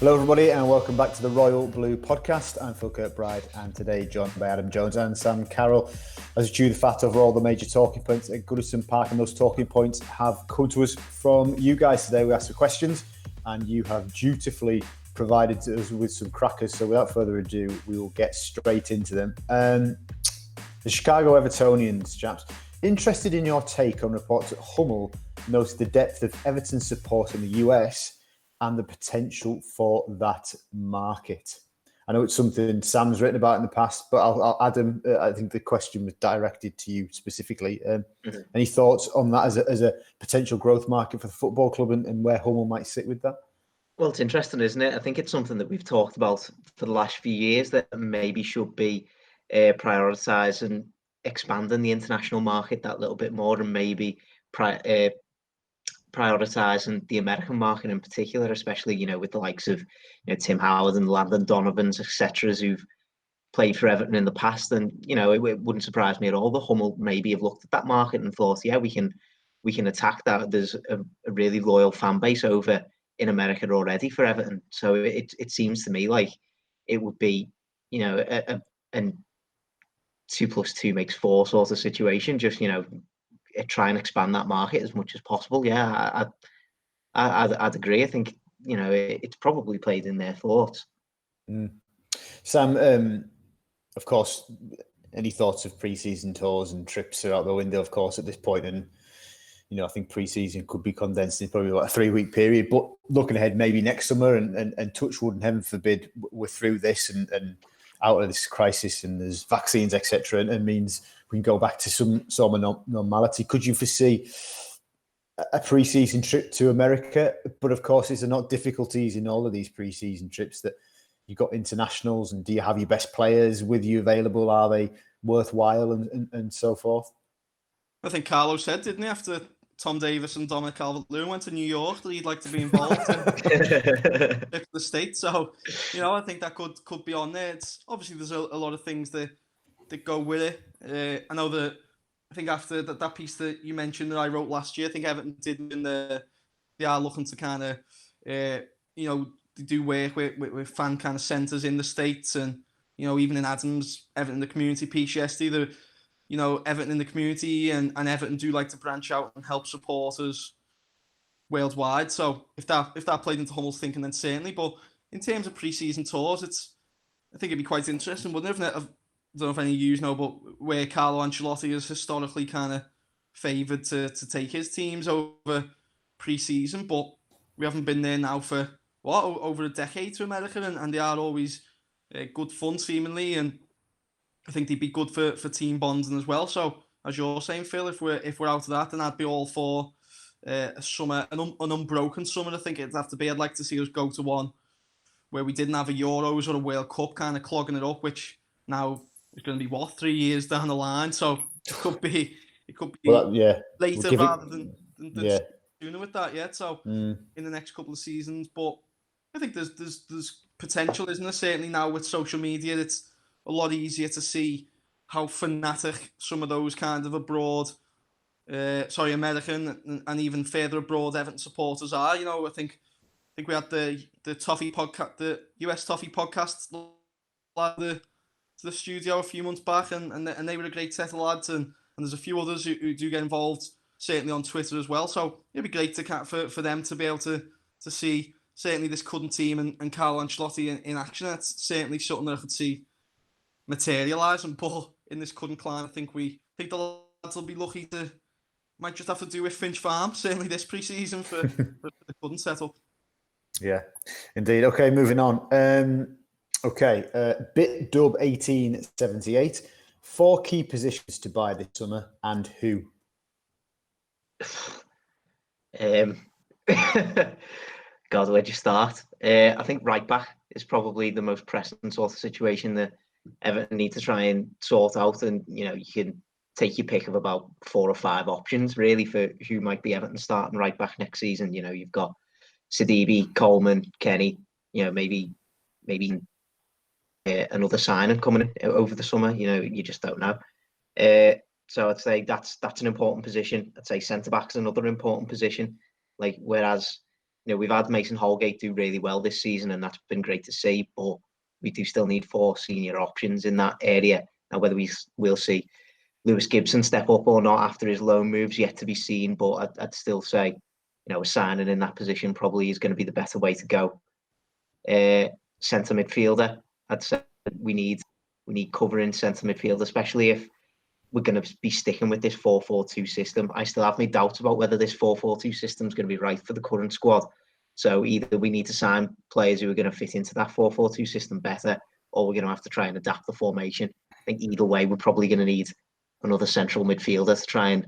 Hello everybody and welcome back to the Royal Blue podcast. I'm Phil Kirkbride and today joined by Jones and Sam Carroll as we chew the fat over all the major talking points at Goodison Park, and those talking points have come to us from you guys today. We asked the questions and you have dutifully provided us with some crackers, so without further ado we will get straight into them. The Chicago Evertonians, chaps, interested in your take on reports that Hummel notes the depth of Everton support in the US and the potential for that market. I know it's something Sam's written about in the past, but I'll Adam, I think the question was directed to you specifically. Any thoughts on that as a potential growth market for the football club and where Hummel might sit with that? Well, it's interesting, isn't it? I think it's something that we've talked about for the last few years that maybe should be prioritised and expanding the international market that little bit more, and maybe prioritising the American market in particular, especially, with the likes of Tim Howard and Landon Donovans, etc., who've played for Everton in the past. And it wouldn't surprise me at all that Hummel maybe have looked at that market and thought, yeah, we can attack that. There's a really loyal fan base over in America already for Everton, so it seems to me like it would be a 2 + 2 makes 4 sort of situation. Just try and expand that market as much as possible. Yeah, I'd agree. I think it's probably played in their thoughts. Sam, of course, any thoughts of pre-season tours and trips are out the window, of course, at this point, and I think pre-season could be condensed in probably like a 3-week period. But looking ahead, maybe next summer, and touch wood and heaven forbid, we're through this and out of this crisis, and there's vaccines, etc., and means we can go back to some sort of normality. Could you foresee a pre-season trip to America? But of course, is there not difficulties in all of these pre-season trips that you've got internationals, and do you have your best players with you available? Are they worthwhile and so forth? I think Carlo said, didn't he, after Tom Davis and Dominic Calvert-Lewin went to New York, that he'd like to be involved in the States. So, I think that could be on there. It's obviously there's a lot of things that go with it. I know that I think after that piece that you mentioned that I wrote last year, I think Everton did they are looking to kind of they do work with fan kind of centres in the States, and even in Adam's Everton the community piece yesterday, Everton in the community and Everton do like to branch out and help supporters worldwide. So if that played into Hummel's thinking, then certainly. But in terms of pre-season tours, I think it'd be quite interesting, wouldn't it? I don't know if any of you know, but where Carlo Ancelotti is historically kind of favoured to take his teams over pre-season, but we haven't been there now for over a decade to America, and they are always good fun seemingly, and I think they'd be good for team bonding as well. So as you're saying, Phil, if we're out of that, then I'd be all for a summer, an unbroken summer. I think it'd have to be. I'd like to see us go to one where we didn't have a Euros or a World Cup kind of clogging it up, which now is going to be 3 years down the line. So it could be later rather than sooner with that. Yeah. So in the next couple of seasons, but I think there's potential, isn't there? Certainly now with social media, it's a lot easier to see how fanatic some of those kind of American and even further abroad Everton supporters are. I think we had the Toffee podcast, the US Toffee podcast, to the studio a few months back, and they were a great set of lads, and there's a few others who do get involved, certainly on Twitter as well. So it'd be great for them to be able to see certainly this current team and Carlo Ancelotti in action. That's certainly something that I could see materialising, but in this current climate, I think the lads will be lucky to might just have to do with Finch Farm certainly this pre-season for the current setup. Yeah, indeed. Okay, moving on. BitDub 1878. 4 key positions to buy this summer, and who? God, where'd you start? I think right back is probably the most pressing sort of situation that Everton need to try and sort out, and you can take your pick of about 4 or 5 options really for who might be Everton starting right back next season. You've got Sidibe, Coleman, Kenny. Maybe another signing coming in over the summer. You just don't know. So I'd say that's an important position. I'd say centre back's another important position. Whereas we've had Mason Holgate do really well this season, and that's been great to see. But we do still need 4 senior options in that area. Now, whether we'll see Lewis Gibson step up or not after his loan moves, yet to be seen. But I'd still say, a signing in that position probably is going to be the better way to go. Centre midfielder, I'd say we need covering centre midfield, especially if we're going to be sticking with this 4-4-2 system. I still have my doubts about whether this 4-4-2 system is going to be right for the current squad. So either we need to sign players who are going to fit into that 4-4-2 system better, or we're going to have to try and adapt the formation. I think either way, we're probably going to need another central midfielder to try and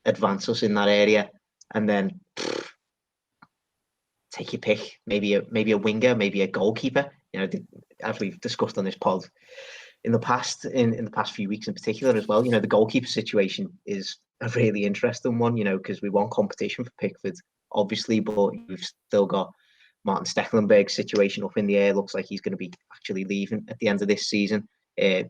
advance us in that area. And then take your pick, maybe a winger, maybe a goalkeeper. As we've discussed on this pod in the past few weeks in particular as well, the goalkeeper situation is a really interesting one, because we want competition for Pickford, obviously, but we've still got Martin Stecklenburg's situation up in the air. Looks like he's going to be actually leaving at the end of this season.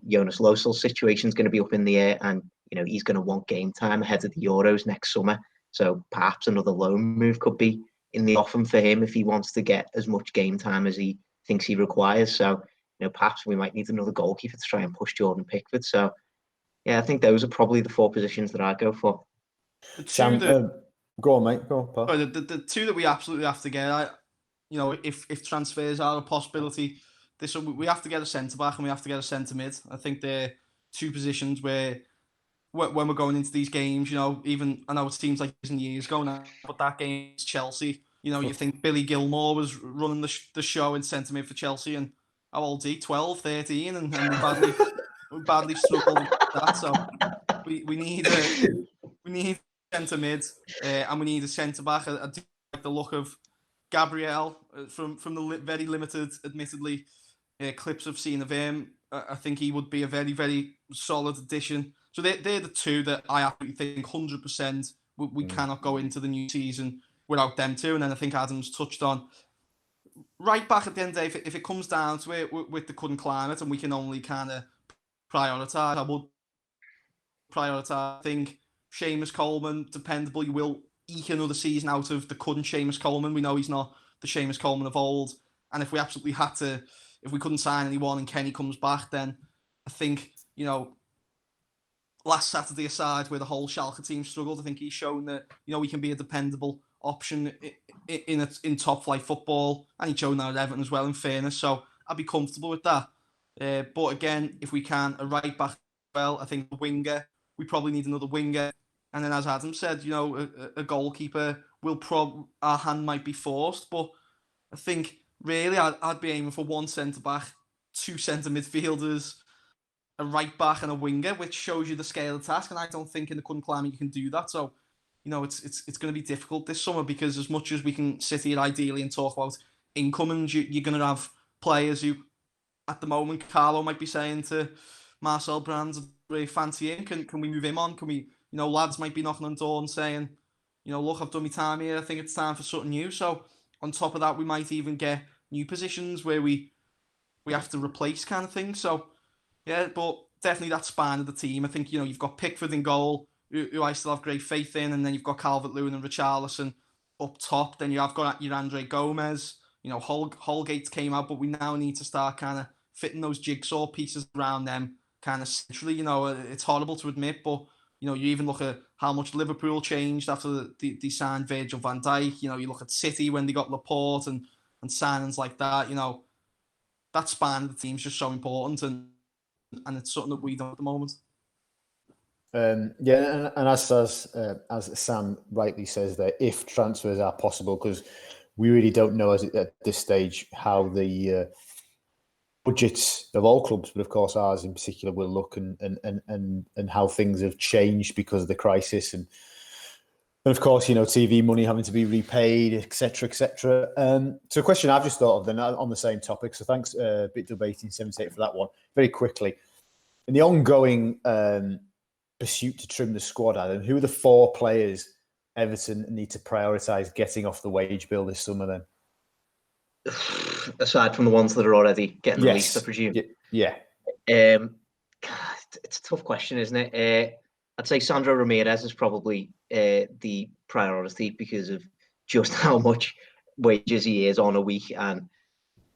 Jonas Losel's situation is going to be up in the air, and he's going to want game time ahead of the Euros next summer. So perhaps another loan move could be in the offing for him if he wants to get as much game time as he thinks he requires. So perhaps we might need another goalkeeper to try and push Jordan Pickford. So yeah, I think those are probably the 4 positions that I go for. Sam, go on, mate. Go on, Paul. The 2 that we absolutely have to get, if transfers are a possibility, we have to get a centre back and we have to get a centre mid. I think they're 2 positions where when we're going into these games, even I know it seems like years ago now, but that game is Chelsea. You think Billy Gilmore was running the show in centre mid for Chelsea, and how old is he? 12, 13, and we badly struggled with that. So we need centre mid, and we need a centre back. I do like the look of Gabriel from the very limited, admittedly, clips I've seen of him. I think he would be a very, very solid addition. So they're the 2 that I absolutely think 100% we cannot go into the new season without them 2. And then I think Adam's touched on right back at the end of the day, if it comes down to it with the current climate and we can only kind of prioritise, I would prioritise, I think, Seamus Coleman, dependable. You will eke another season out of the current Seamus Coleman. We know he's not the Seamus Coleman of old. And if we absolutely had to, if we couldn't sign anyone and Kenny comes back, then I think, last Saturday aside, where the whole Schalke team struggled, I think he's shown that, he can be a dependable option in top flight football. And he's shown that at Everton as well, in fairness. So I'd be comfortable with that. But again, if we can, a right back as well, I think a winger, we probably need another winger. And then, as Adam said, a goalkeeper our hand might be forced. But I think really I'd be aiming for 1 centre back, 2 centre midfielders, a right back and a winger, which shows you the scale of the task. And I don't think in the current climate you can do that. So, it's going to be difficult this summer, because as much as we can sit here ideally and talk about incomings, you're going to have players who, at the moment, Carlo might be saying to Marcel Brands, really fancy him. Can we move him on? Can we, lads might be knocking on the door and saying, look, I've done my time here. I think it's time for something new. So on top of that, we might even get new positions where we have to replace kind of thing. So yeah, but definitely that spine of the team. I think, you've got Pickford in goal, who I still have great faith in, and then you've got Calvert-Lewin and Richarlison up top. Then you have got your Andre Gomez. Holgate came out, but we now need to start kind of fitting those jigsaw pieces around them kind of centrally. It's horrible to admit, but you even look at how much Liverpool changed after they signed Virgil van Dijk. You look at City when they got Laporte and signings like that. That span of the team's just so important, and it's something that we don't at the moment. And as Sam rightly says there, if transfers are possible, because we really don't know at this stage how the budgets of all clubs, but of course ours in particular, will look and how things have changed because of the crisis, and of course, TV money having to be repaid, etc., etc. So a question I've just thought of then on the same topic. So thanks, BitDub1878 for that one. Very quickly, in the ongoing pursuit to trim the squad, Adam, who are the 4 players Everton need to prioritise getting off the wage bill this summer then? Aside from the ones that are already getting released, I presume. Yeah. It's a tough question, isn't it? I'd say Sandro Ramirez is probably the priority because of just how much wages he is on a week. And,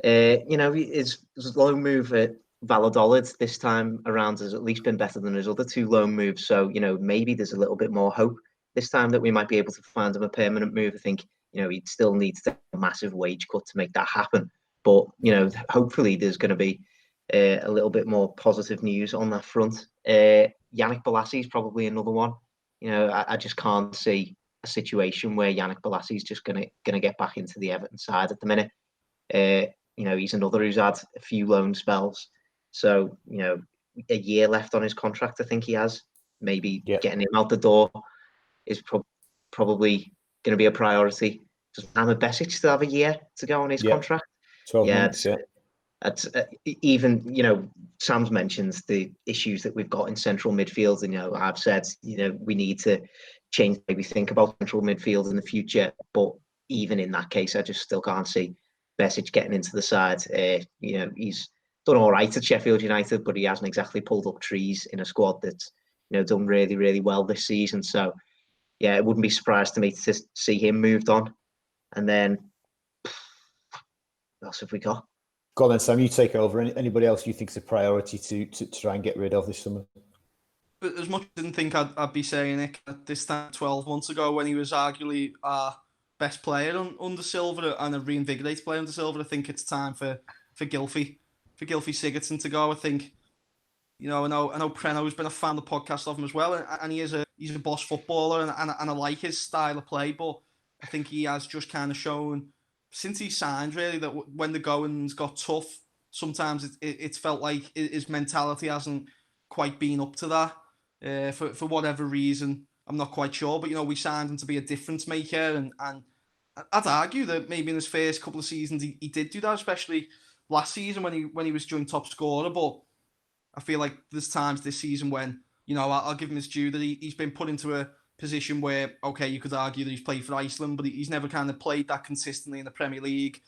his loan move at Valladolid this time around has at least been better than his other 2 loan moves. So, maybe there's a little bit more hope this time that we might be able to find him a permanent move. I think, he'd still need to take a massive wage cut to make that happen. But, hopefully there's going to be a little bit more positive news on that front. Yannick Bolasie is probably another one. I just can't see a situation where Yannick Bolasie is just gonna get back into the Everton side at the minute. He's another who's had a few loan spells. So, a year left on his contract, I think he has. Maybe getting him out the door is probably going to be a priority. Does Mohamed Besic still have a year to go on his contract? 12 months, even, Sam's mentioned the issues that we've got in central midfield. And, I've said, we need to change the way we think about central midfield in the future. But even in that case, I just still can't see Besic getting into the side. He's done all right at Sheffield United, but he hasn't exactly pulled up trees in a squad that's, done really, really well this season. So, yeah, it wouldn't be surprised to me to see him moved on. And then, what else have we got? Go on then, Sam, you take over. Anybody else you think is a priority to try and get rid of this summer? But as much as I didn't think I'd be saying it at this time 12 months ago when he was arguably our best player under Silver and a reinvigorated player under Silver, I think it's time for Gylfi Sigurdsson to go. I think, I know Preno's been a fan of the podcast of him as well, and he's a boss footballer, and I like his style of play, but I think he has just kind of shown since he signed, really, that when the goings got tough, sometimes it's felt like his mentality hasn't quite been up to that for whatever reason. I'm not quite sure, but we signed him to be a difference maker, and I'd argue that maybe in his first couple of seasons he did do that, especially last season when he was joint top scorer. But I feel like there's times this season when I'll give him his due that he's been put into a position where, okay, you could argue that he's played for Iceland, but he's never kind of played that consistently in the Premier League.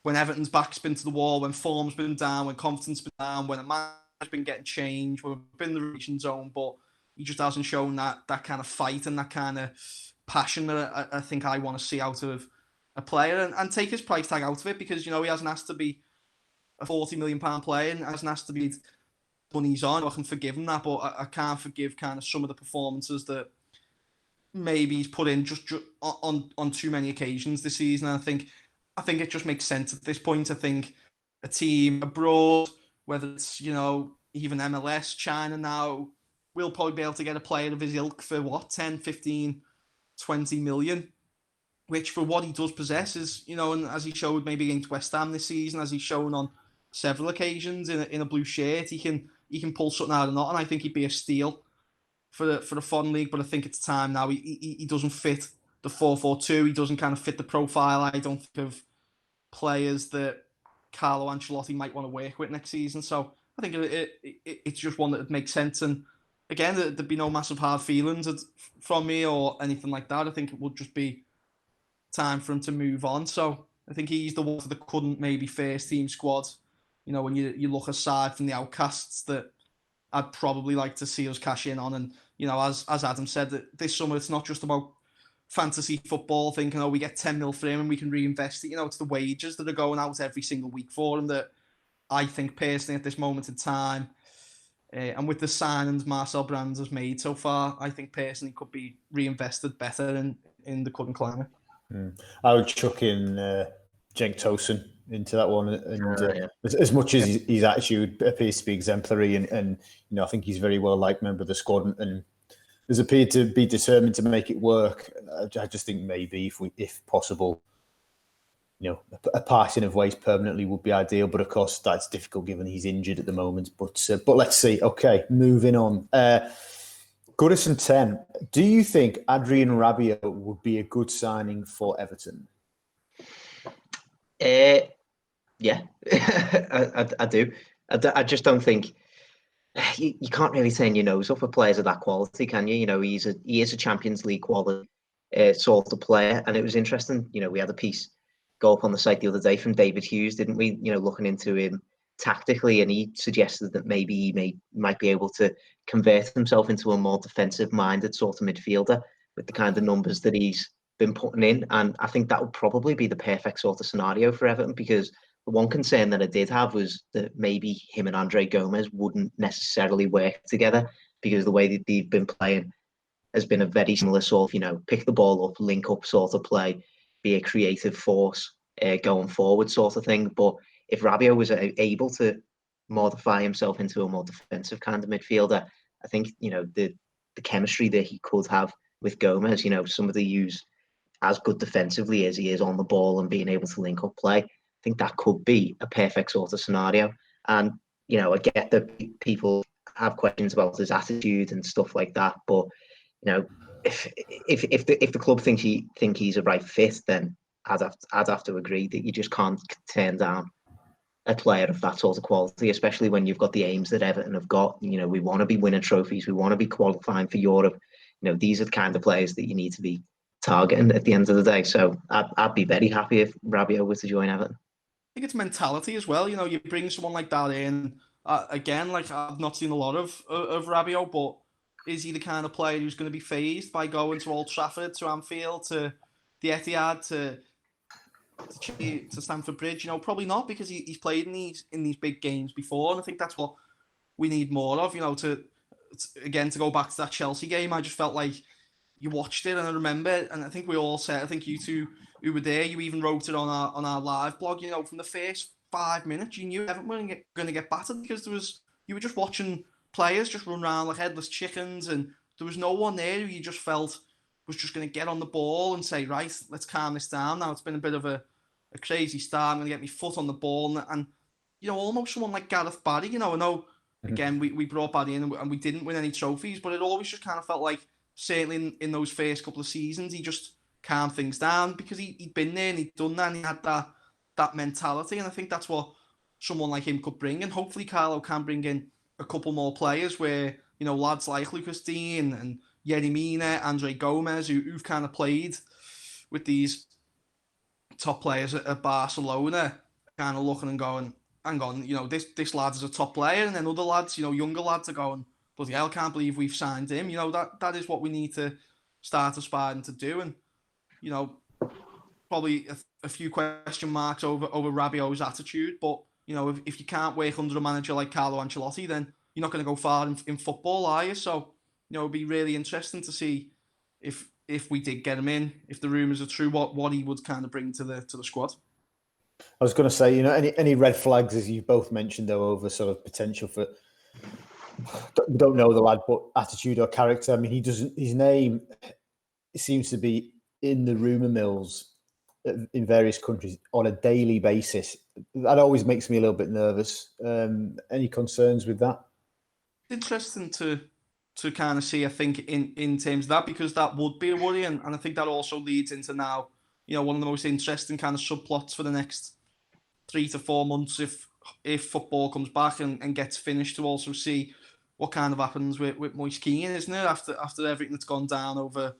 When Everton's back's been to the wall, when form's been down, when confidence been down, when a man has been getting changed, when we've been in the relegation zone, but he just hasn't shown that kind of fight and that kind of passion that I think I want to see out of a player, and take his price tag out of it, because he hasn't asked to be a £40 million player and hasn't asked to be money's on. I can forgive him that, but I can't forgive kind of some of the performances that maybe he's put in just on too many occasions this season. And I think it just makes sense at this point. I think a team abroad, whether it's even MLS, China now, will probably be able to get a player of his ilk for 10, 15, 20 million, which for what he does possess is, and as he showed maybe against West Ham this season, as he's shown on several occasions in a blue shirt, he can pull something out of the knot, and I think he'd be a steal for the foreign league. But I think it's time now. He doesn't fit the 4-4-2. He doesn't kind of fit the profile, I don't think, of players that Carlo Ancelotti might want to work with next season. So I think it's just one that would make sense. And again, there'd be no massive hard feelings from me or anything like that. I think it would just be time for him to move on. So I think he's the one that couldn't maybe first team squad. When you look aside from the outcasts that I'd probably like to see us cash in on. And, as Adam said, that this summer, it's not just about fantasy football thinking, we get 10 mil for him and we can reinvest it. It's the wages that are going out every single week for him that I think personally at this moment in time, and with the signings Marcel Brands has made so far, I think personally could be reinvested better in the current climate. I would chuck in Cenk Tosun into that one, and as much as his attitude appears to be exemplary, and I think he's a very well liked member of the squad, and has appeared to be determined to make it work. I just think maybe if possible, a passing of ways permanently would be ideal, but of course that's difficult given he's injured at the moment. But let's see. Okay, moving on. Goodison 10. Do you think Adrien Rabiot would be a good signing for Everton? Yeah, I do. I just don't think you can't really turn your nose up at players of that quality, can you? He is a Champions League quality sort of player, and it was interesting. We had a piece go up on the site the other day from David Hughes, didn't we? Looking into him tactically, and he suggested that maybe he might be able to convert himself into a more defensive-minded sort of midfielder with the kind of numbers that he's been putting in, and I think that would probably be the perfect sort of scenario for Everton, because the one concern that I did have was that maybe him and Andre Gomez wouldn't necessarily work together, because the way that they've been playing has been a very similar sort of, pick the ball up, link up sort of play, be a creative force going forward sort of thing. But if Rabiot was able to modify himself into a more defensive kind of midfielder, I think, the chemistry that he could have with Gomez, somebody who's as good defensively as he is on the ball and being able to link up play, I think that could be a perfect sort of scenario. And, I get that people have questions about his attitude and stuff like that, but if the club think he's a right fit, then I'd have to agree that you just can't turn down a player of that sort of quality, especially when you've got the aims that Everton have got. We want to be winning trophies, we want to be qualifying for Europe. These are the kind of players that you need to be targeting at the end of the day. So I'd be very happy if Rabiot was to join Everton. I think it's mentality as well. You bring someone like that in. Again, like, I've not seen a lot of Rabiot, but is he the kind of player who's going to be fazed by going to Old Trafford, to Anfield, to the Etihad, to Stamford Bridge? Probably not, because he's played in these big games before, and I think that's what we need more of. To go back to that Chelsea game, I just felt like you watched it, and I remember, and I think we all said, I think you two who were there, you even wrote it on our live blog. From the first 5 minutes, you knew Everton were going to get battered, because you were just watching players just run around like headless chickens, and there was no one there who you just felt was just going to get on the ball and say, right, let's calm this down. Now it's been a bit of a crazy start. I'm going to get my foot on the ball, and almost someone like Gareth Barry. I know again we brought Barry in and we didn't win any trophies, but it always just kind of felt like, certainly in those first couple of seasons, he just calmed things down, because he'd been there and he'd done that, and he had that mentality, and I think that's what someone like him could bring. And hopefully Carlo can bring in a couple more players where, lads like Lucas Dean and Yerry Mina, Andre Gomez, who've kind of played with these top players at Barcelona, kind of looking and going, hang on, this lad is a top player. And then other lads, younger lads are going, bloody hell, can't believe we've signed him. That is what we need to start aspiring to do. And, probably a few question marks over Rabiot's attitude, but if you can't work under a manager like Carlo Ancelotti, then you're not going to go far in football, are you? So it'd be really interesting to see if we did get him in, if the rumours are true, what he would kind of bring to the squad. I was going to say, any red flags, as you both mentioned, though, over sort of potential for, we don't know the lad, but attitude or character. I mean, his name seems to be in the rumour mills in various countries on a daily basis. That always makes me a little bit nervous. Any concerns with that? Interesting to kind of see, I think, in terms of that, because that would be a worry, and I think that also leads into now, one of the most interesting kind of subplots for the next 3 to 4 months, if football comes back and gets finished, to also see what kind of happens with Moise Kean, isn't it, after everything that's gone down over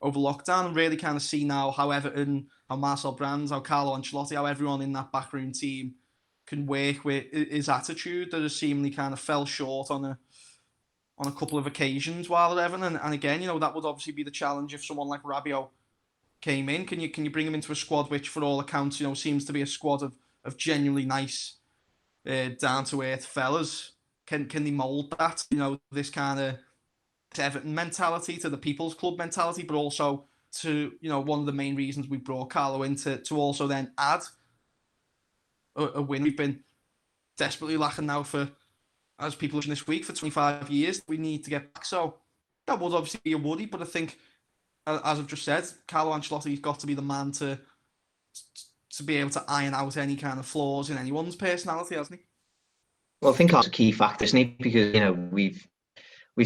lockdown, and really kind of see now how Everton, how Marcel Brands, how Carlo Ancelotti, how everyone in that backroom team can work with his attitude that has seemingly kind of fell short on a couple of occasions while at Everton. And again, that would obviously be the challenge if someone like Rabiot came in. Can you bring him into a squad which, for all accounts, seems to be a squad of genuinely nice, down to earth fellas? Can they mould that? This kind of Everton mentality to the People's Club mentality, but also to one of the main reasons we brought Carlo in to also then add a win. We've been desperately lacking now for, as people this week, for 25 years. We need to get back. So that would obviously be a worry, but I think, as I've just said, Carlo Ancelotti's got to be the man to be able to iron out any kind of flaws in anyone's personality, hasn't he? Well, I think that's a key factor, isn't it? Because we've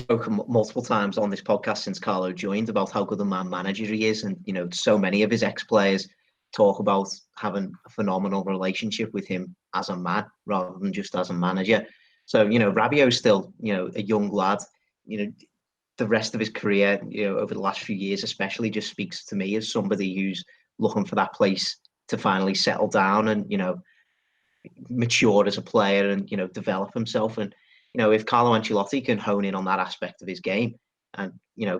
spoken multiple times on this podcast since Carlo joined about how good a man manager he is, and so many of his ex-players talk about having a phenomenal relationship with him as a man rather than just as a manager. So Rabiot's still a young lad. The rest of his career, over the last few years especially, just speaks to me as somebody who's looking for that place to finally settle down and mature as a player and develop himself. And if Carlo Ancelotti can hone in on that aspect of his game and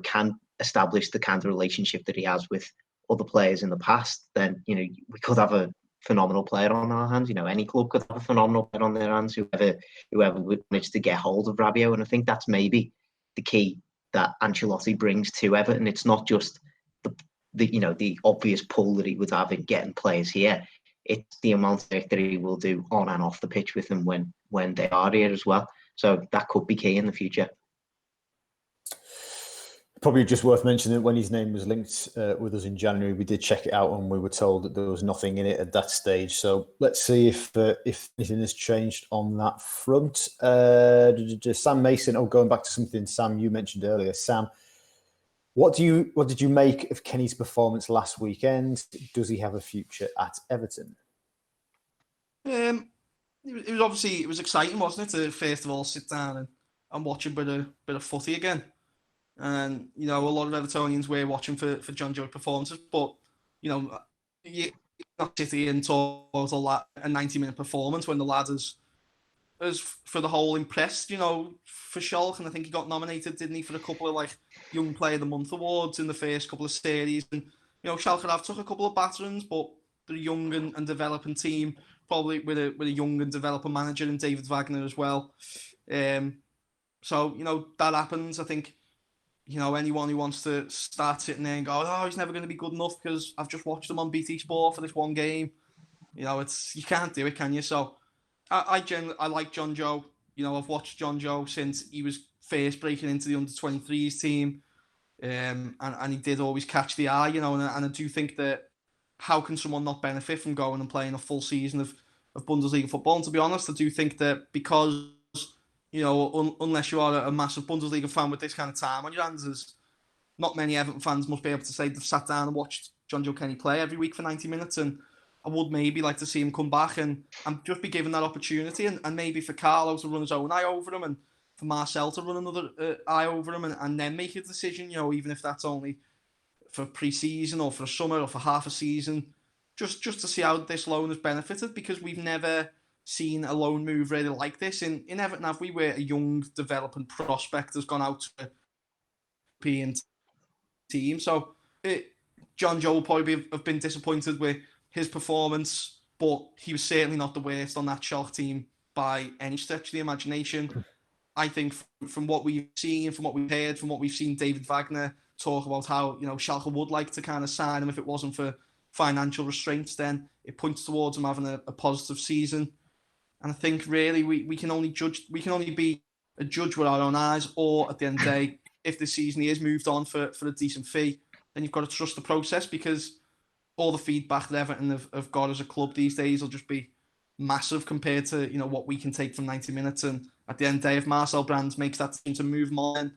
can establish the kind of relationship that he has with other players in the past, then we could have a phenomenal player on our hands. Any club could have a phenomenal player on their hands. Whoever would manage to get hold of Rabiot, and I think that's maybe the key that Ancelotti brings to Everton. It's not just the obvious pull that he would have in getting players here. It's the amount of work that he will do on and off the pitch with them when they are here as well. So that could be key in the future. Probably just worth mentioning that when his name was linked with us in January, we did check it out and we were told that there was nothing in it at that stage. So let's see if anything has changed on that front. Sam Mason, going back to something, Sam, you mentioned earlier. Sam, what did you make of Kenny's performance last weekend? Does he have a future at Everton? It was exciting, wasn't it, to first of all sit down and watch a bit of footy again. And a lot of Evertonians were watching for Jonjoe's performances, but you not sit here and talk about a 90-minute performance when the lad is for the whole impressed. For Schalke, and I think he got nominated, didn't he, for a couple of Young Player of the Month awards in the first couple of series. And Schalke have took a couple of batterings, but they're a young and developing team, probably with a young and developing manager in David Wagner as well. So that happens. I think. Anyone who wants to start sitting there and go, oh, he's never going to be good enough because I've just watched him on BT Sport for this one game. You can't do it, can you? So I like Jonjoe. I've watched Jonjoe since he was first breaking into the under-23s team. And he did always catch the eye, and I do think that how can someone not benefit from going and playing a full season of Bundesliga football? And to be honest, I do think that because unless you are a massive Bundesliga fan with this kind of time on your hands, there's not many Everton fans must be able to say they've sat down and watched Jonjoe Kenny play every week for 90 minutes. And I would maybe like to see him come back and just be given that opportunity. And maybe for Carlo to run his own eye over him and for Marcel to run another eye over him and then make a decision, even if that's only for pre-season or for a summer or for half a season, just to see how this loan has benefited, because we've never seen a loan move really like this in Everton. Have we, where a young developing prospect has gone out to a European team? So Jonjoe will probably have been disappointed with his performance, but he was certainly not the worst on that Schalke team by any stretch of the imagination. I think from what we've seen, from what we've heard, from what we've seen David Wagner talk about how Schalke would like to kind of sign him if it wasn't for financial restraints, then it points towards him having a positive season. And I think really we can only be a judge with our own eyes, or at the end of the day, if the season he is moved on for a decent fee, then you've got to trust the process, because all the feedback that Everton have got as a club these days will just be massive compared to what we can take from 90 minutes. And at the end of the day, if Marcel Brands makes that decision to move him on,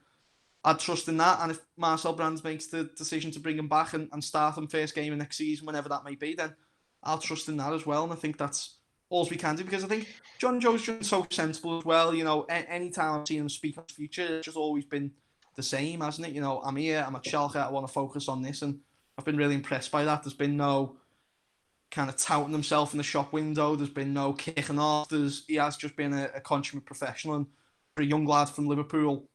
I'd trust in that. And if Marcel Brands makes the decision to bring him back and start him first game of next season, whenever that may be, then I'll trust in that as well. And I think that's all we can do, because I think Jonjoe's just so sensible as well. Any time I've seen him speak on his future, it's just always been the same, hasn't it? I'm here, I'm at Schalke, I want to focus on this, and I've been really impressed by that. There's been no kind of touting himself in the shop window. There's been no kicking off. He has just been a consummate professional, and for a young lad from Liverpool,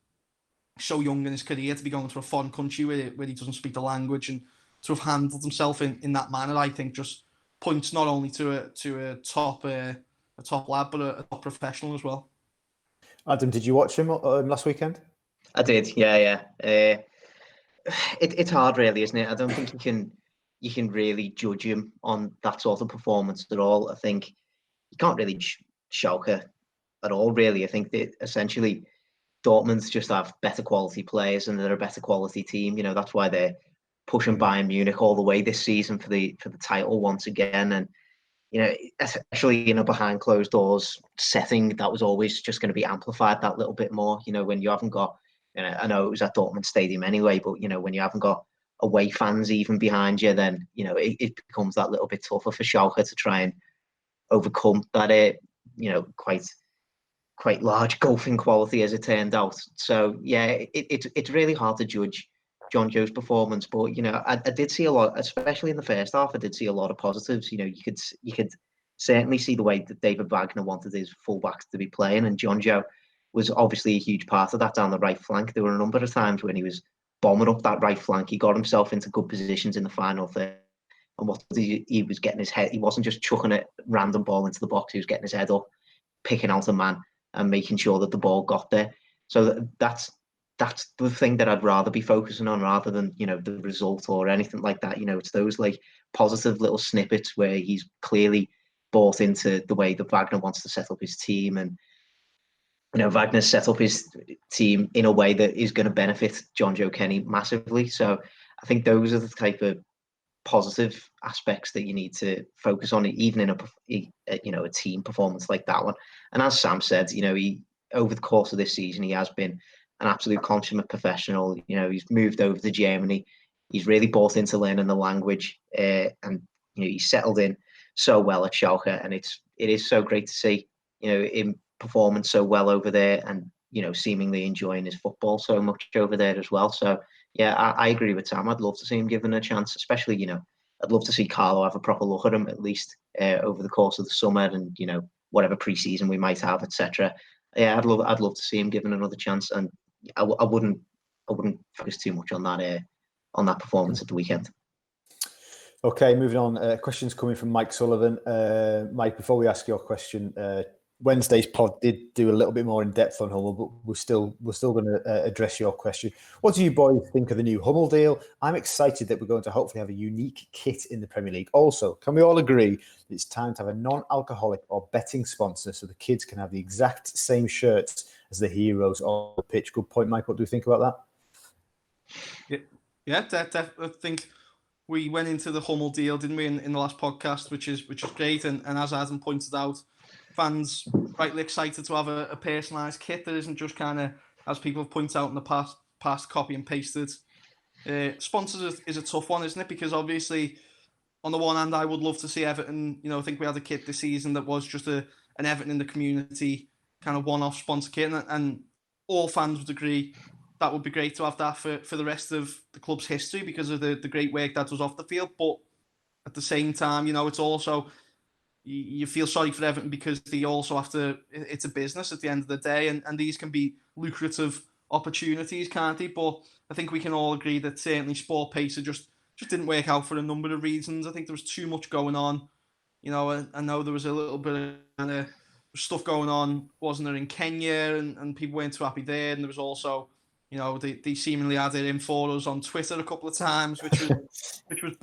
so young in his career, to be going to a foreign country where he doesn't speak the language and to have handled himself in that manner, I think just points not only to a top lad, but a top professional as well. Adam, did you watch him last weekend? I did, yeah. It's hard, really, isn't it? I don't think you can really judge him on that sort of performance at all. I think you can't really Schalke at all, really. I think that essentially Dortmund just have better quality players, and they're a better quality team. That's why they're pushing Bayern Munich all the way this season for the title once again. And especially in a behind closed doors setting, that was always just going to be amplified that little bit more. When you haven't got, I know it was at Dortmund Stadium anyway, but when you haven't got away fans even behind you, then it becomes that little bit tougher for Schalke to try and overcome that quite large golfing quality, as it turned out. So yeah, it's really hard to judge Jonjoe's performance, but I did see a lot, especially in the first half. I did see a lot of positives. You could certainly see the way that David Wagner wanted his fullbacks to be playing, and Jonjoe was obviously a huge part of that down the right flank. There were a number of times when he was bombing up that right flank. He got himself into good positions in the final third. And what he was getting his head, he wasn't just chucking a random ball into the box, he was getting his head up, picking out a man and making sure that the ball got there. So that's the thing that I'd rather be focusing on rather than, the result or anything like that. It's those like positive little snippets where he's clearly bought into the way that Wagner wants to set up his team. And, Wagner's set up his team in a way that is going to benefit Jonjoe Kenny massively. So I think those are the type of positive aspects that you need to focus on, even in a team performance like that one. And as Sam said, he over the course of this season, he has been an absolute consummate professional. He's moved over to Germany. He's really bought into learning the language, and he's settled in so well at Schalke. And it is so great to see him performing so well over there, and seemingly enjoying his football so much over there as well. So yeah, I agree with Sam. I'd love to see him given a chance, especially I'd love to see Carlo have a proper look at him at least over the course of the summer, and whatever pre-season we might have, etc. Yeah, I'd love to see him given another chance, and I wouldn't focus too much on that performance at the weekend. Okay, moving on. Questions coming from Mike Sullivan. Mike, before we ask your question, Wednesday's pod did do a little bit more in depth on Hummel, but we're still going to address your question. What do you boys think of the new Hummel deal? I'm excited that we're going to hopefully have a unique kit in the Premier League. Also, can we all agree it's time to have a non-alcoholic or betting sponsor so the kids can have the exact same shirts as the heroes on the pitch? Good point, Mike. What do you think about that? Yeah, I think we went into the Hummel deal, didn't we, in the last podcast, which is great. And as Adam pointed out, fans rightly excited to have a personalised kit that isn't just kind of, as people have pointed out in the past copy and pasted. Sponsors is a tough one, isn't it? Because obviously, on the one hand, I would love to see Everton. I think we had a kit this season that was just an Everton in the community kind of one-off sponsor kit, and all fans would agree that would be great to have that for the rest of the club's history because of the great work that was off the field. But at the same time, it's also, you feel sorry for Everton because they also have to, it's a business at the end of the day, and these can be lucrative opportunities, can't they? But I think we can all agree that certainly Sport Pacer just didn't work out for a number of reasons. I think there was too much going on. I know there was a little bit of stuff going on, wasn't there, in Kenya, and people weren't too happy there. And there was also, they seemingly had it in for us on Twitter a couple of times, which was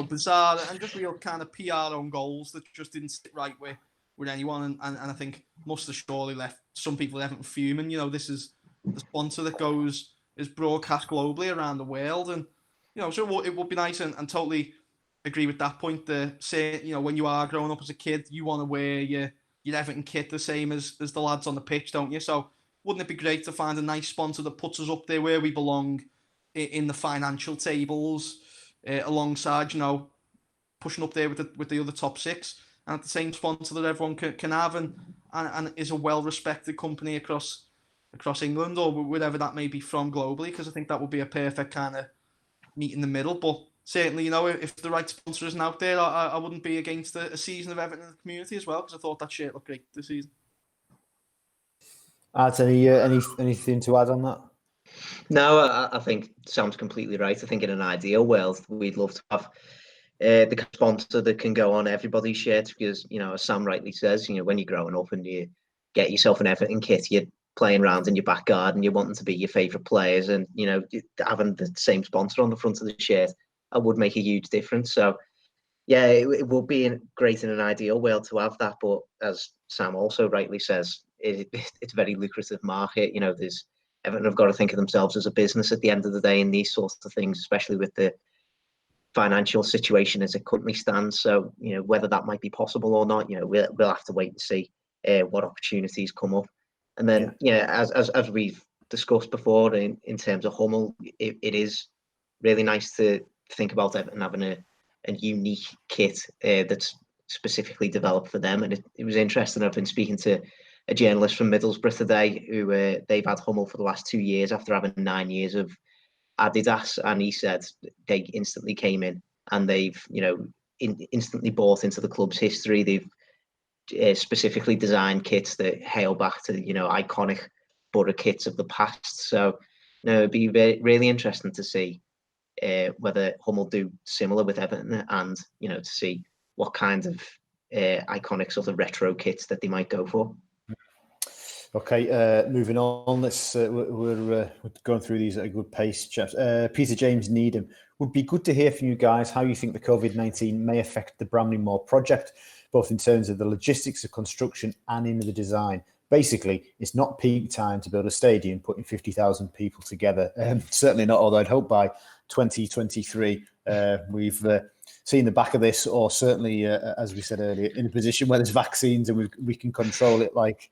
bizarre, and just real kind of PR on goals that just didn't sit right with anyone. And I think must have surely left some people Everton fuming. This is the sponsor that is broadcast globally around the world, and so it would be nice, and totally agree with that point. Say, when you are growing up as a kid, you want to wear your Everton kit the same as the lads on the pitch, don't you? So wouldn't it be great to find a nice sponsor that puts us up there where we belong in the financial tables, alongside, pushing up there with the other top six, and at the same sponsor that everyone can have, and is a well-respected company across England or wherever that may be from globally, because I think that would be a perfect kind of meet in the middle. But certainly, if the right sponsor isn't out there, I wouldn't be against a season of Everton in the community as well, because I thought that shirt looked great this season. Art, anything to add on that? No, I think Sam's completely right. I think in an ideal world, we'd love to have the sponsor that can go on everybody's shirts, because, as Sam rightly says, when you're growing up and you get yourself an Everton kit, you're playing around in your back garden, you're wanting to be your favourite players, and, having the same sponsor on the front of the shirt, that would make a huge difference. So, yeah, it would be great in an ideal world to have that. But as Sam also rightly says, it's a very lucrative market. There's Everton have got to think of themselves as a business at the end of the day in these sorts of things, especially with the financial situation as it currently stands. So, whether that might be possible or not, we'll have to wait and see what opportunities come up. And then, as we've discussed before, in terms of Hummel, it is really nice to think about Everton having a unique kit that's specifically developed for them. And it was interesting. I've been speaking to a journalist from Middlesbrough today who they've had Hummel for the last 2 years after having 9 years of Adidas, and he said they instantly came in and they've instantly bought into the club's history. They've specifically designed kits that hail back to iconic Borough kits of the past. So No, it'd be really interesting to see whether Hummel do similar with Everton, and to see what kind of iconic sort of retro kits that they might go for. Okay, moving on. We're going through these at a good pace, chaps. Peter James Needham, would be good to hear from you guys how you think the COVID-19 may affect the Bramley-Moore project, both in terms of the logistics of construction and in the design. Basically, it's not peak time to build a stadium putting 50,000 people together. Certainly not, although I'd hope by 2023 we've seen the back of this, or certainly, as we said earlier, in a position where there's vaccines and we can control it like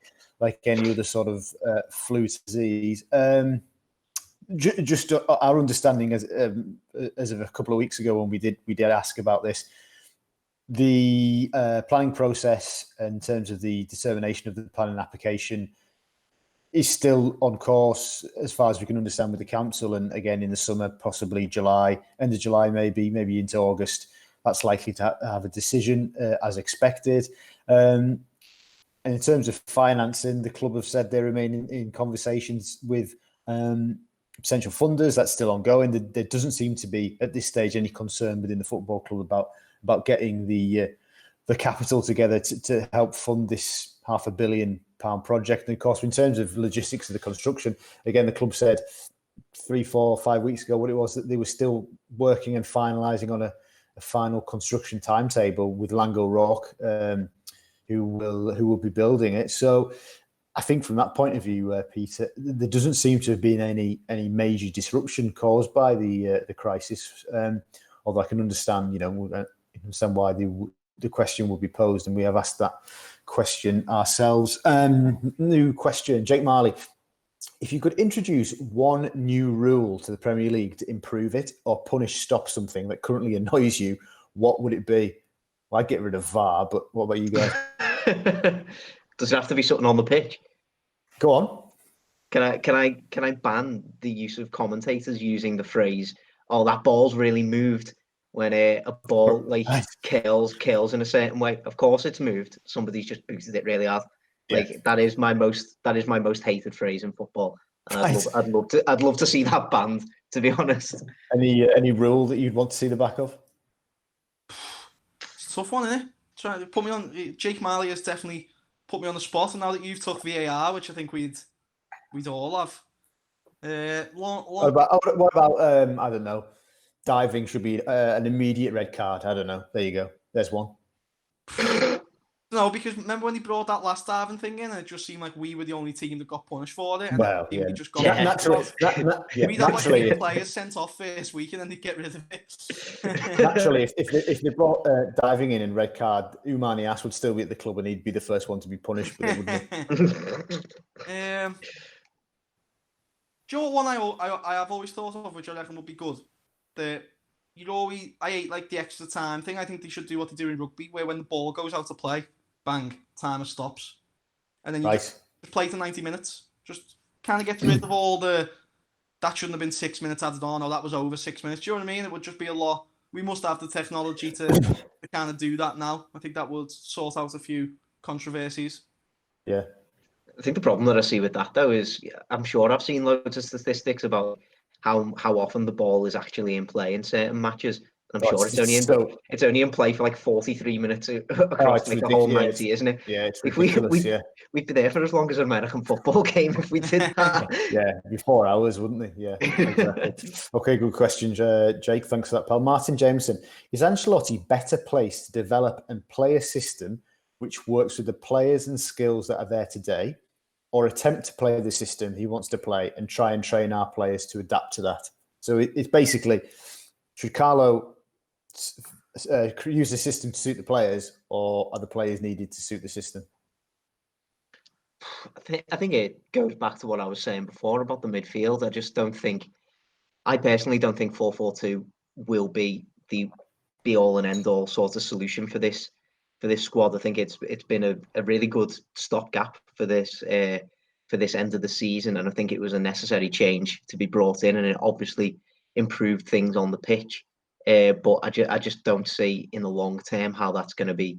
any other sort of flu disease. Just our understanding as of a couple of weeks ago when we did ask about this, the planning process in terms of the determination of the planning application is still on course as far as we can understand with the council, and again in the summer, possibly July, end of July, maybe into August, that's likely to have a decision as expected. And in terms of financing, the club have said they remain in conversations with potential funders. That's still ongoing. There doesn't seem to be at this stage any concern within the football club about getting the capital together to help fund this £500 million project. And of course, in terms of logistics of the construction, again, the club said 3, 4, 5 weeks ago what it was, that they were still working and finalising on a final construction timetable with Lango Rock, who will be building it. So I think from that point of view, Peter, there doesn't seem to have been any major disruption caused by the crisis. Although I can understand, understand why the question will be posed, and we have asked that question ourselves. New question, Jake Marley. If you could introduce one new rule to the Premier League to improve it or stop something that currently annoys you, what would it be? Well, I'd get rid of VAR, but what about you guys? Does it have to be something on the pitch? Go on. Can I ban the use of commentators using the phrase, "Oh, that ball's really moved," when a ball like curls in a certain way? Of course, it's moved. Somebody's just booted it really hard. Like that is my most hated phrase in football. And I'd love to see that banned, to be honest. Any rule that you'd want to see the back of? It's a tough one, isn't it? Try to put me on. Jake Marley has definitely put me on the spot, and now that you've took VAR, which I think we'd all have. What about I don't know. Diving should be an immediate red card. I don't know. There you go. There's one. No, because remember when he brought that last diving thing in, and it just seemed like we were the only team that got punished for it. And well, we just got naturally, we'd have like 8 players sent off first week, and then they'd get rid of it. Naturally, if they brought diving in and red card, Oumar Niasse would still be at the club, and he'd be the first one to be punished. But wouldn't he? Do you know what one I have always thought of, which I reckon would be good? I hate like the extra time thing. I think they should do what they do in rugby, where when the ball goes out to play, bang, timer stops, and then you just play to 90 minutes. Just kind of get rid of all that shouldn't have been 6 minutes added on, or that was over 6 minutes. Do you know what I mean? It would just be a lot. We must have the technology to kind of do that now. I think that would sort out a few controversies. Yeah. I think the problem that I see with that, though, is I'm sure I've seen loads of statistics about how often the ball is actually in play in certain matches. And I'm sure it's only in play for like 43 minutes across like the whole 90, isn't it? Yeah, it's ridiculous. We'd be there for as long as an American football game if we did that. Yeah, it'd be 4 hours, wouldn't it? Yeah, exactly. Okay, good question, Jake. Thanks for that, pal. Martin Jameson, is Ancelotti better placed to develop and play a system which works with the players and skills that are there today, or attempt to play the system he wants to play and try and train our players to adapt to that? So it's basically, should Carlo use the system to suit the players, or are the players needed to suit the system? I think it goes back to what I was saying before about the midfield. I personally don't think 4-4-2 will be the be all and end all sort of solution for this squad. I think it's been a really good stopgap for this end of the season, and I think it was a necessary change to be brought in, and it obviously improved things on the pitch. But I just don't see in the long term how that's going to be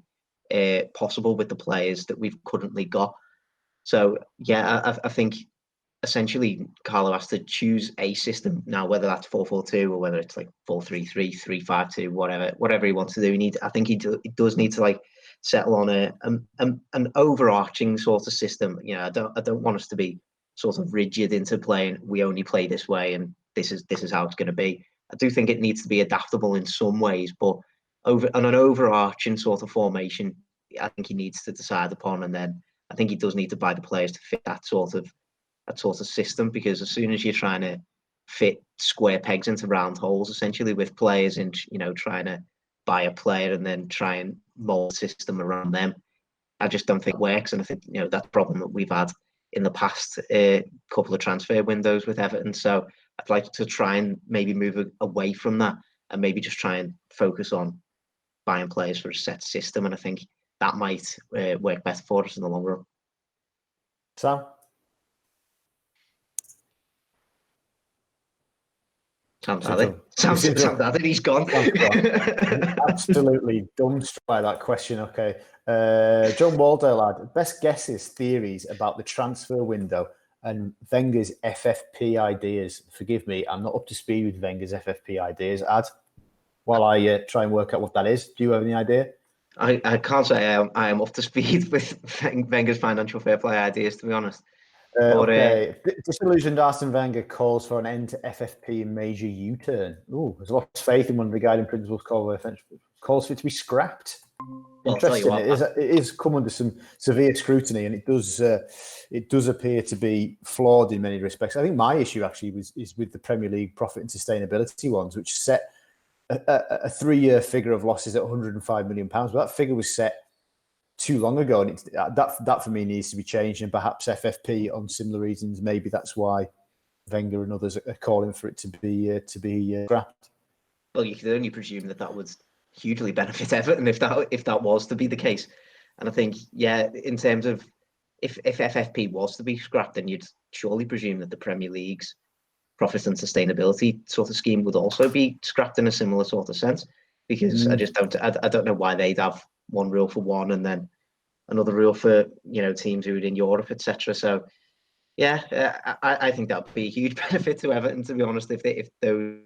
possible with the players that we've currently got. So yeah, I think essentially Carlo has to choose a system now, whether that's 4-4-2 or whether it's like 4-3-3, 3-5-2, whatever he wants to do. I think he does need to like settle on an overarching sort of system. You know, I don't want us to be sort of rigid into playing. We only play this way, and this is how it's going to be. I do think it needs to be adaptable in some ways, but on an overarching sort of formation, I think he needs to decide upon, and then I think he does need to buy the players to fit that sort of system, because as soon as you're trying to fit square pegs into round holes, essentially with players, and you know, trying to buy a player and then try and mold a system around them, I just don't think it works. And I think, you know, that's a problem that we've had in the past couple of transfer windows with Everton. So I'd like to try and maybe move away from that and maybe just try and focus on buying players for a set system. And I think that might work better for us in the long run. Sam? Sam's had it. He's gone. Absolutely dumbstruck by that question. Okay. John Waldale had best guesses, theories about the transfer window and Wenger's FFP ideas. Forgive me, I'm not up to speed with Wenger's FFP ideas. While I try and work out what that is, do you have any idea? I can't say I am up to speed with Wenger's financial fair play ideas, to be honest. Okay. Disillusioned Arsene Wenger calls for an end to FFP and major U-turn. There's lots of faith in one of the guiding principles calls for it to be scrapped. Well, interesting. It is come under some severe scrutiny, and it does appear to be flawed in many respects. I think my issue actually is with the Premier League profit and sustainability ones, which set a 3-year figure of losses at £105 million. But that figure was set too long ago, and that for me needs to be changed. And perhaps FFP, on similar reasons, maybe that's why Wenger and others are calling for it to be scrapped. Well, you could only presume that would hugely benefit Everton if that was to be the case. And I think, yeah, in terms of if FFP was to be scrapped, then you'd surely presume that the Premier League's profit and sustainability sort of scheme would also be scrapped in a similar sort of sense, because I don't know why they'd have one rule for one and then another rule for, you know, teams who are in Europe, etc. So yeah, I think that would be a huge benefit to Everton, to be honest, if those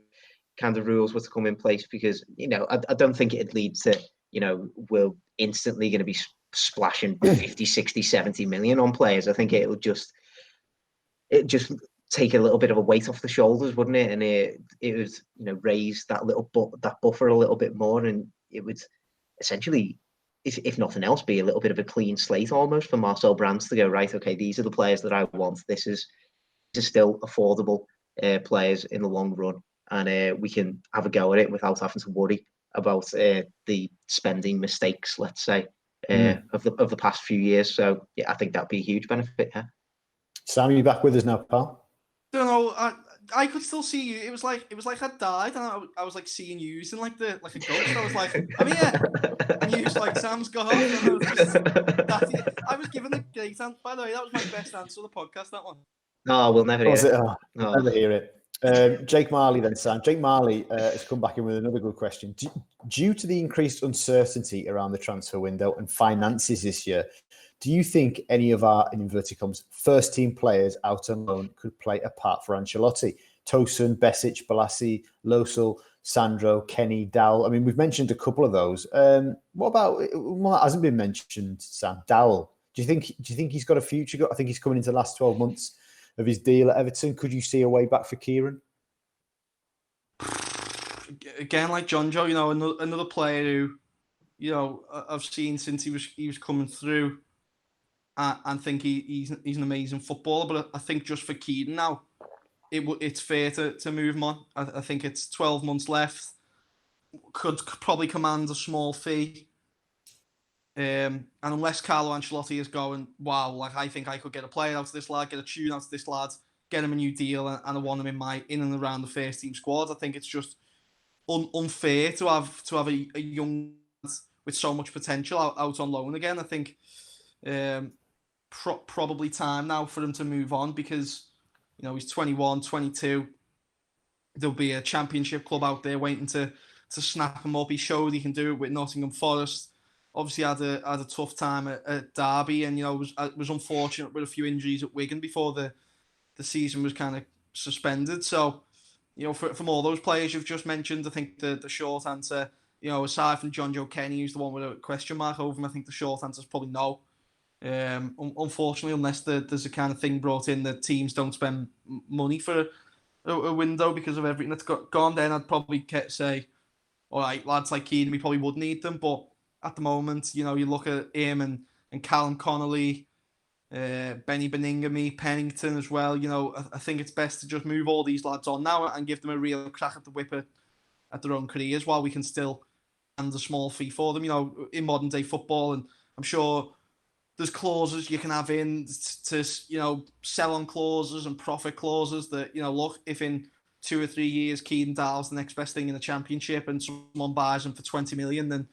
kind of rules were to come in place, because, you know, I don't think it'd lead to, you know, we're instantly going to be splashing 50, 60, 70 million on players. I think it just take a little bit of a weight off the shoulders, wouldn't it? And it would, you know, raise that buffer a little bit more, and it would essentially, if nothing else, be a little bit of a clean slate almost for Marcel Brands to go, right, okay, these are the players that I want. This is still affordable players in the long run, and we can have a go at it without having to worry about the spending mistakes, let's say, of the past few years. So yeah, I think that'd be a huge benefit. Yeah. Sam, you back with us now, pal? Don't know. I could still see you. It was like I died, and I was like seeing you in like a ghost. I was like, I'm here, and you was like, Sam's gone. I was given the great answer. By the way, that was my best answer to the podcast. That one. No, we'll never hear it. Never hear it. Jake Marley then, Sam. Jake Marley has come back in with another good question. Due to the increased uncertainty around the transfer window and finances this year, do you think any of our, in inverted commas, first-team players out on loan could play a part for Ancelotti? Tosun, Besic, Balassi, Losel, Sandro, Kenny, Dowell. I mean, we've mentioned a couple of those. What about one that hasn't been mentioned, Sam? Dowell. Do you think he's got a future? I think he's coming into the last 12 months of his deal at Everton. Could you see a way back for Kieran? Again, like Jonjoe, you know, another player who, you know, I've seen since he was coming through. And think he's an amazing footballer, but I think just for Keane now, it's fair to move him on. I think it's 12 months left. Could probably command a small fee. And unless Carlo Ancelotti is going, wow, like I think I could get a player out of this lad, get a tune out of this lad, get him a new deal, and I want him in and around the first team squad. I think it's just unfair to have a young lad with so much potential out on loan again. I think. Probably time now for him to move on, because, you know, he's 21, 22. There'll be a championship club out there waiting to snap him up. He showed he can do it with Nottingham Forest. Obviously had a tough time at Derby, and, you know, was unfortunate with a few injuries at Wigan before the the season was kind of suspended. So, from all those players you've just mentioned, I think the short answer, aside from Jonjoe Kenny, who's the one with a question mark over him, I think the short answer is probably no. Unfortunately, unless there's a kind of thing brought in that teams don't spend money for a window because of everything that's gone, then I'd probably say, all right, lads like Keane, we probably would need them. But at the moment, you look at him and Callum Connolly, Benny Beningame, Pennington as well. I think it's best to just move all these lads on now and give them a real crack at the whip at their own careers while we can still hand a small fee for them, in modern day football. And I'm sure there's clauses you can have in to, sell on clauses and profit clauses that, look, if in 2 or 3 years Keane Dowell's the next best thing in the Championship and someone buys him for 20 million, then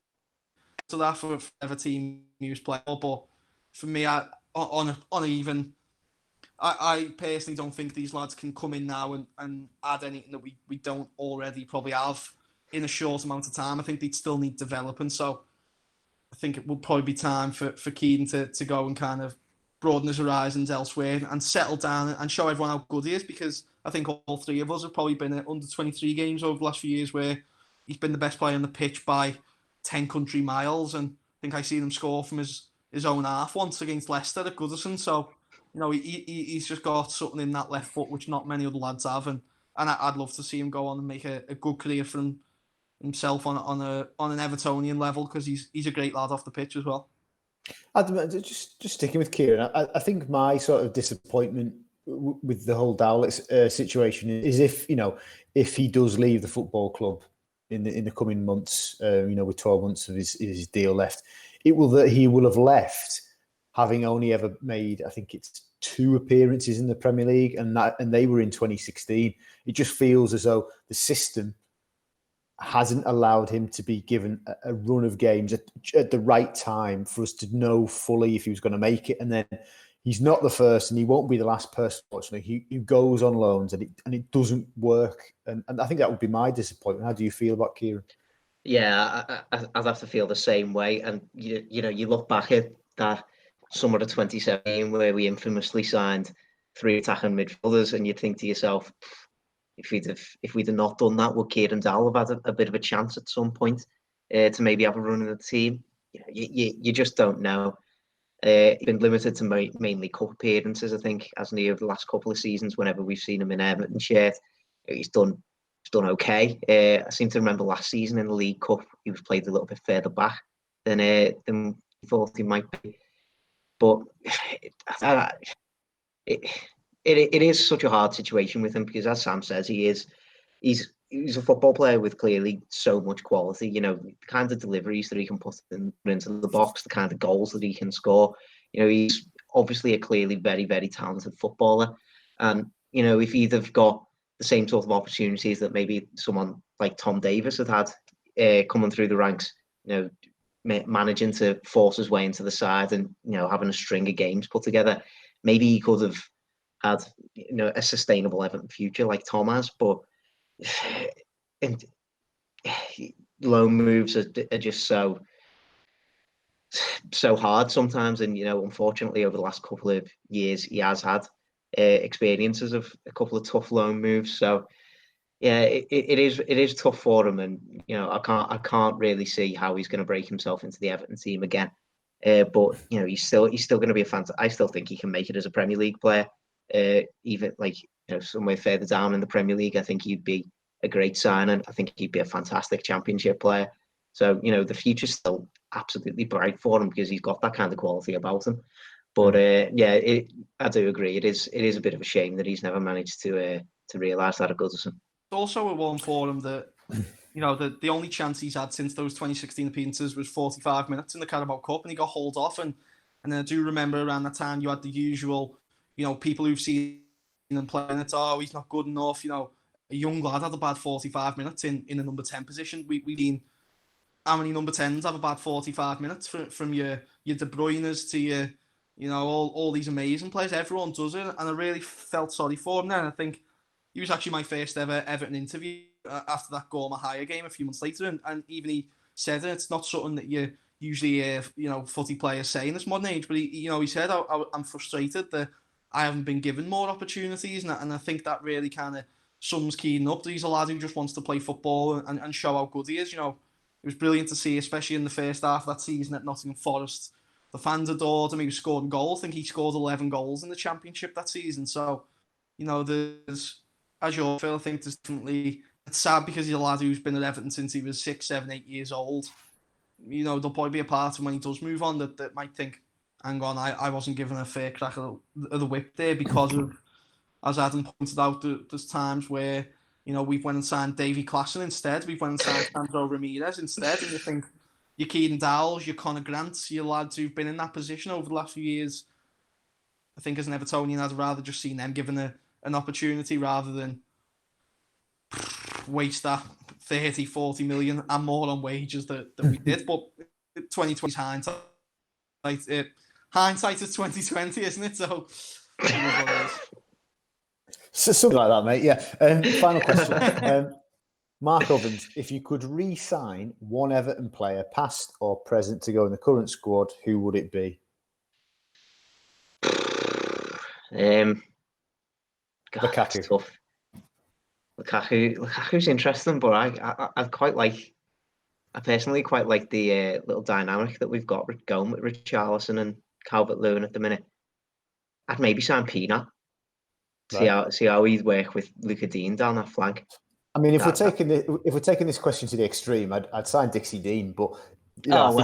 to that for whatever team he was playing. But for me, I personally don't think these lads can come in now and add anything that we don't already probably have in a short amount of time. I think they'd still need developing. So I think it will probably be time for Keane to go and kind of broaden his horizons elsewhere and settle down and show everyone how good he is, because I think all three of us have probably been at under 23 games over the last few years where he's been the best player on the pitch by 10 country miles. And I think I seen him score from his own half once against Leicester at Goodison. So, he's just got something in that left foot which not many other lads have. And I'd love to see him go on and make a good career for himself on an Evertonian level, because he's a great lad off the pitch as well. Just sticking with Kieran, I think my sort of disappointment with the whole Dowlett situation is if he does leave the football club in the coming months, with 12 months of his deal left, he will have left having only ever made, I think it's 2 appearances in the Premier League, and they were in 2016. It just feels as though the system hasn't allowed him to be given a run of games at the right time for us to know fully if he was going to make it. And then he's not the first, and he won't be the last person, fortunately, who goes on loans and it doesn't work. And I think that would be my disappointment. How do you feel about Kieran? Yeah, I'd have to feel the same way. And you look back at that summer of 2017 where we infamously signed 3 attacking midfielders, and you think to yourself, if we'd have not done that, would Kieran Dowell have had a bit of a chance at some point to maybe have a run in the team? You just don't know. He's been limited to mainly cup appearances, I think, hasn't he, over the last couple of seasons. Whenever we've seen him in Everton shirt, he's done okay. I seem to remember last season in the League Cup, he was played a little bit further back than he thought he might be. But it is such a hard situation with him, because, as Sam says, he's a football player with clearly so much quality. The kind of deliveries that he can put into the box, the kind of goals that he can score. He's obviously a clearly very, very talented footballer. And if he'd have got the same sort of opportunities that maybe someone like Tom Davies had coming through the ranks, managing to force his way into the side and having a string of games put together, maybe he could have had a sustainable Everton future like Tom has. But loan moves are just so hard sometimes, and unfortunately over the last couple of years he has had experiences of a couple of tough loan moves. So yeah, it is tough for him, and I can't really see how he's going to break himself into the Everton team again. But he's still going to be a fan. I still think he can make it as a Premier League player. Even somewhere further down in the Premier League, I think he'd be a great signing. I think he'd be a fantastic Championship player. So the future's still absolutely bright for him, because he's got that kind of quality about him. But I do agree. It is a bit of a shame that he's never managed to realise that at Goodison. It's also a one for him that the only chance he's had since those 2016 appearances was 45 minutes in the Carabao Cup, and he got hauled off. And I do remember around that time you had the usual, people who've seen him playing, it's, he's not good enough. A young lad had a bad 45 minutes in a number 10 position. We've seen how many number 10s have a bad 45 minutes from your De Bruyne's to your, all these amazing players. Everyone does it, and I really felt sorry for him then. I think he was actually my first ever Everton interview after that Gorma Hire game a few months later, and even he said it's not something that you usually hear, footy players say in this modern age, but he said, I'm frustrated that I haven't been given more opportunities, and I think that really kind of sums Keane up. He's a lad who just wants to play football and show how good he is. You know, it was brilliant to see, especially in the first half of that season at Nottingham Forest. The fans adored him. He was scoring goals. I think he scored 11 goals in the Championship that season. So, you know, there's, as you feel, I think there's definitely, it's sad because he's a lad who's been at Everton since he was 6, 7, 8 years old. You know, there'll probably be a part of him when he does move on that might think, hang on, I wasn't given a fair crack of the whip there because of, as Adam pointed out, there's times where, you know, we've went and signed Davy Klaassen instead. We've went and signed Sandro Ramirez instead. And you think your Keane Dowells, your Conor Grants, your lads who've been in that position over the last few years, I think as an Evertonian, I'd rather just seen them given an opportunity rather than waste that 30, 40 million and more on wages that we did. But 2020's hindsight. Hindsight is 2020, isn't it? So, it is what it is. So something like that, mate. Yeah. Final question. Mark Ovens, if you could re-sign one Everton player, past or present, to go in the current squad, who would it be? God, Lukaku. that's tough. Lukaku's interesting, but I personally quite like the little dynamic that we've got going with Richarlison and Calvert-Lewin at the minute. I'd maybe sign Pina. Right. See how he'd work with Luca Dean down that flank. I mean, if we're taking this question to the extreme, I'd sign Dixie Dean, but you know,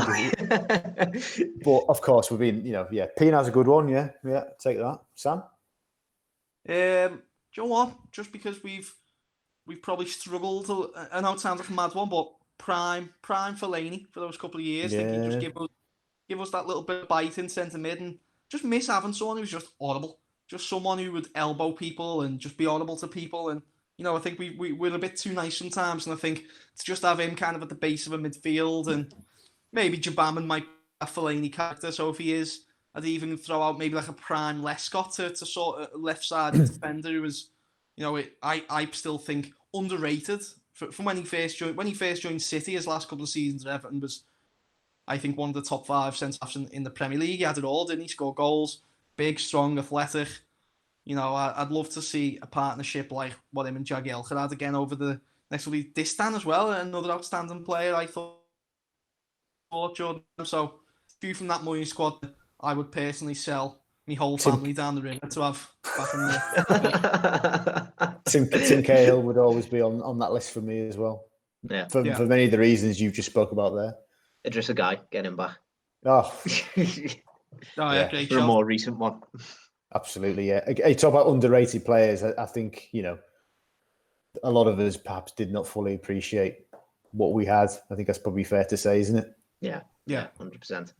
but of course we've been, you know, yeah, Pina's a good one, yeah, take that. Sam? Do you know what? Just because we've probably struggled. I know it sounds like a mad one, but prime Fellaini for those couple of years. I think he just give us that little bit of bite in centre mid, and just miss having someone who's just audible. Just someone who would elbow people and just be audible to people. And, you know, I think we're a bit too nice sometimes. And I think to just have him kind of at the base of a midfield, and maybe Jabaman might be a Fellaini character. So if he is, I'd even throw out maybe like a prime Lescott to sort of left-sided defender who was, you know, I still think underrated from when he first joined City. His last couple of seasons at Everton was, I think, one of the top 5 centre-halves in the Premier League. He had it all, didn't he? Scored goals. Big, strong, athletic. You know, I'd love to see a partnership like what him and Jagielka had again over the next week. Distan as well, another outstanding player, I thought, Jordan. So, a few from that money squad, I would personally sell my whole family down the river to have back in there. Tim Cahill would always be on that list for me as well. Yeah. For many of the reasons you've just spoke about there. Idrissa Gueye, get him back. Oh. Great for a more recent one. Absolutely, yeah. You talk about underrated players. I think, you know, a lot of us perhaps did not fully appreciate what we had. I think that's probably fair to say, isn't it? Yeah, 100%.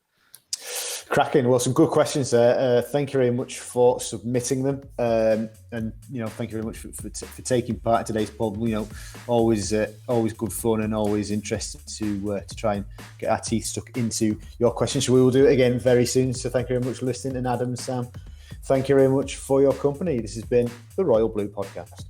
Cracking. Well, some good questions there. Thank you very much for submitting them, and you know, thank you very much for taking part in today's pod. You know, always good fun and always interested to try and get our teeth stuck into your questions. So we will do it again very soon. So thank you very much for listening, and Adam, Sam, thank you very much for your company. This has been the Royal Blue Podcast.